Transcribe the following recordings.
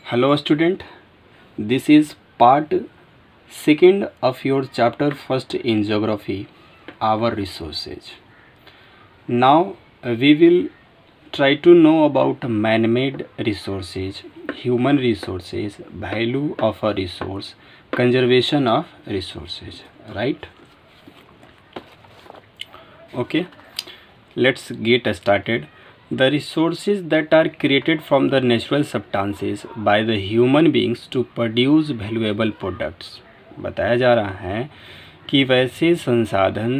Hello student, this is part second of your chapter first in geography, our resources. Now we will try to know about man-made resources, human resources, value of a resource, conservation of resources, right? Okay, let's get started. The resources that are created from the natural substances by the human beings to produce valuable products, बताया जा रहा है कि वैसे संसाधन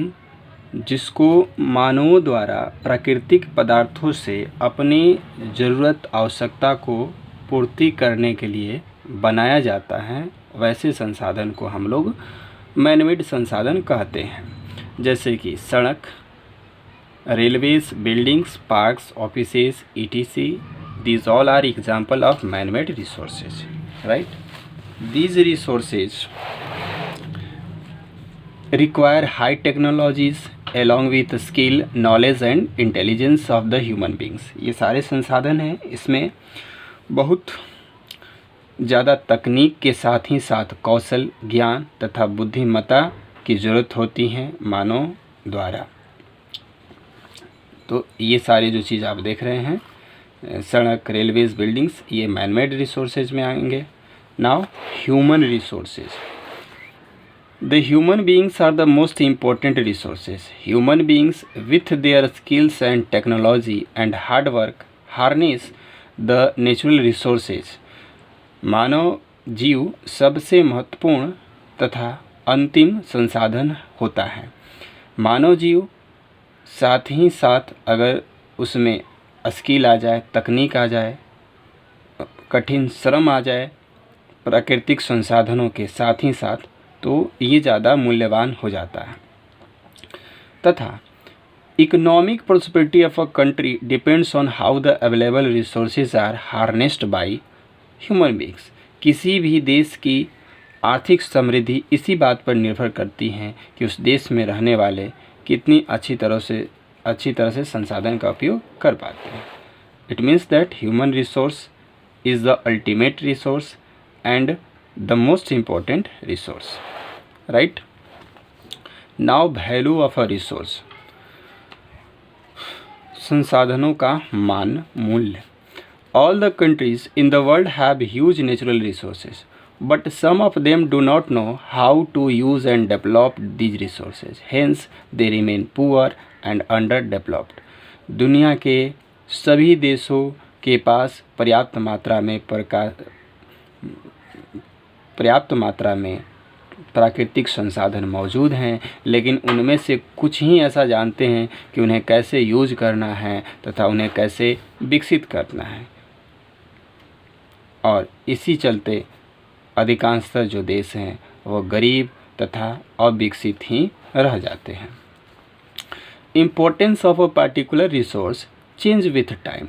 जिसको मानवों द्वारा प्राकृतिक पदार्थों से अपनी ज़रूरत आवश्यकता को पूर्ति करने के लिए बनाया जाता है, वैसे संसाधन को हम लोग मैनमेड संसाधन कहते हैं। जैसे कि सड़क, railways, buildings, parks, offices, etc. These all are example of man-made resources, right? These resources require high technologies along with skill, knowledge and intelligence of the human beings. ये सारे संसाधन हैं, इसमें बहुत ज़्यादा तकनीक के साथ ही साथ कौशल, ज्ञान तथा बुद्धिमत्ता की ज़रूरत होती है मानव द्वारा। तो ये सारे जो चीज़ आप देख रहे हैं, सड़क, रेलवेज, बिल्डिंग्स, ये मैनमेड रिसोर्सेज में आएंगे। Now human resources, the human beings are the most important resources. Human beings with their skills and technology and hard work harness the natural resources. मानव जीव सबसे महत्वपूर्ण तथा अंतिम संसाधन होता है। मानव जीव साथ ही साथ अगर उसमें स्किल आ जाए, तकनीक आ जाए, कठिन श्रम आ जाए प्राकृतिक संसाधनों के साथ ही साथ, तो ये ज़्यादा मूल्यवान हो जाता है। तथा economic prosperity of a country depends on how the available resources are harnessed by human beings. किसी भी देश की आर्थिक समृद्धि इसी बात पर निर्भर करती है कि उस देश में रहने वाले कितनी अच्छी तरह से संसाधन का उपयोग कर पाते हैं। It means that human resource is the ultimate resource and the most important resource, right? Now value of a resource, संसाधनों का मान, मूल्य। All the countries in the world have huge natural resources, but some of them do not know how to use and develop these resources, hence they remain poor and underdeveloped. दुनिया के सभी देशों के पास पर्याप्त मात्रा में प्राकृतिक संसाधन मौजूद हैं, लेकिन उनमें से कुछ ही ऐसा जानते हैं कि उन्हें कैसे यूज करना है तथा उन्हें कैसे विकसित करना है, और इसी चलते अधिकांशतः जो देश हैं वो गरीब तथा अविकसित ही रह जाते हैं। Importance of a particular resource change with time.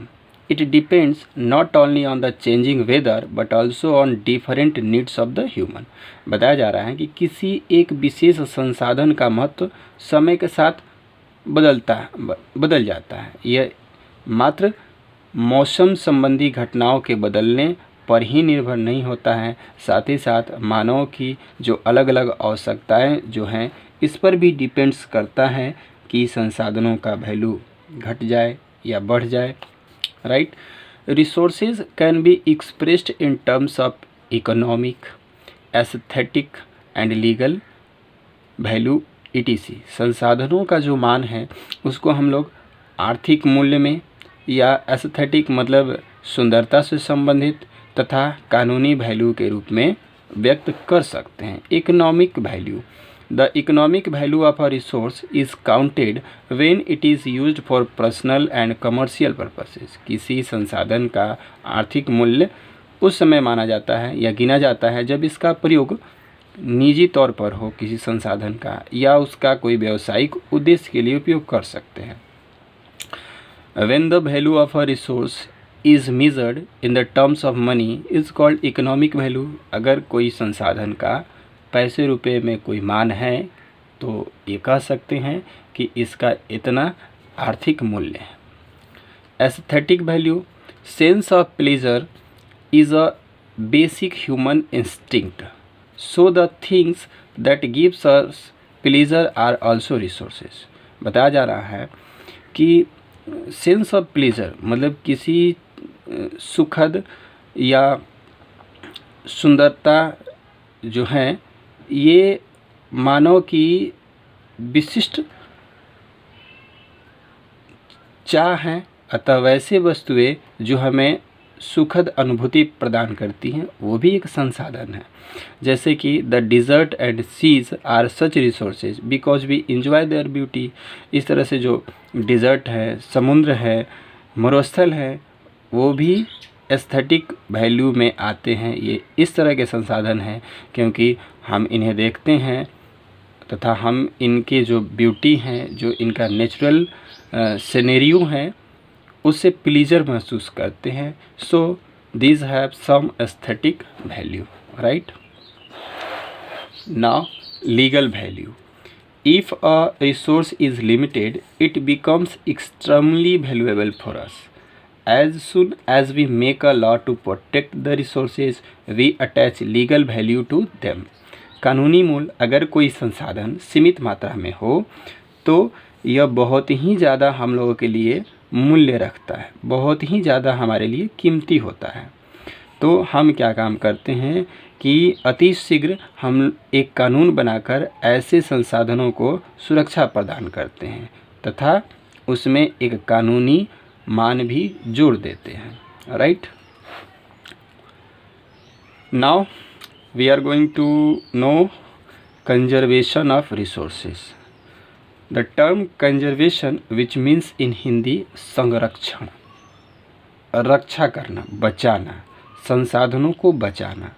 It depends not only on the changing weather but also on different needs of the human. बताया जा रहा है कि किसी एक विशेष संसाधन का महत्व समय के साथ बदल जाता है। यह मात्र मौसम संबंधी घटनाओं के बदलने पर ही निर्भर नहीं होता है, साथ ही साथ मानव की जो अलग अलग आवश्यकताएं जो हैं इस पर भी डिपेंड्स करता है कि संसाधनों का वैल्यू घट जाए या बढ़ जाए, right? Resources can be expressed in terms of economic, aesthetic and legal value etc. संसाधनों का जो मान है उसको हम लोग आर्थिक मूल्य में, या एस्थेटिक मतलब सुंदरता से संबंधित, तथा कानूनी वैल्यू के रूप में व्यक्त कर सकते हैं। Economic value, the economic value of a resource is counted when it is used for personal and commercial purposes. किसी संसाधन का आर्थिक मूल्य उस समय माना जाता है या गिना जाता है जब इसका प्रयोग निजी तौर पर हो किसी संसाधन का, या उसका कोई व्यावसायिक उद्देश्य के लिए उपयोग कर सकते हैं। When the value of a resource is measured in the terms of money is called economic value। अगर कोई संसाधन का पैसे रुपए में कोई मान है तो ये कह सकते हैं कि इसका इतना आर्थिक मूल्य है। Aesthetic value, sense of pleasure is a basic human instinct, so the things that gives us pleasure are also resources. बताया जा रहा है कि सेंस ऑफ प्लीजर मतलब किसी सुखद या सुंदरता जो है ये मानव की विशिष्ट चाह हैं, अतः वैसे वस्तुएं जो हमें सुखद अनुभूति प्रदान करती हैं वो भी एक संसाधन है। जैसे कि the desert and seas are such resources because we enjoy their beauty. इस तरह से जो डिज़र्ट है, समुद्र है, मरुस्थल है, वो भी एस्थेटिक वैल्यू में आते हैं। ये इस तरह के संसाधन हैं क्योंकि हम इन्हें देखते हैं तथा हम इनके जो ब्यूटी हैं, जो इनका नेचुरल सिनेरियो है, उससे प्लीजर महसूस करते हैं। So these have some aesthetic value, right. Now legal value, if a resource is limited it becomes extremely valuable for us. As soon as we make a law to protect the resources, we attach legal value to them. कानूनी मूल, अगर कोई संसाधन सीमित मात्रा में हो तो यह बहुत ही ज़्यादा हम लोगों के लिए मूल्य रखता है, बहुत ही ज़्यादा हमारे लिए कीमती होता है। तो हम क्या काम करते हैं कि अति शीघ्र हम एक कानून बनाकर ऐसे संसाधनों को सुरक्षा प्रदान करते हैं तथा उसमें एक कानूनी मान भी जोड़ देते हैं, right. Now we are going to know conservation of resources. The term conservation which means in Hindi संरक्षण, रक्षा करना, बचाना, संसाधनों को बचाना,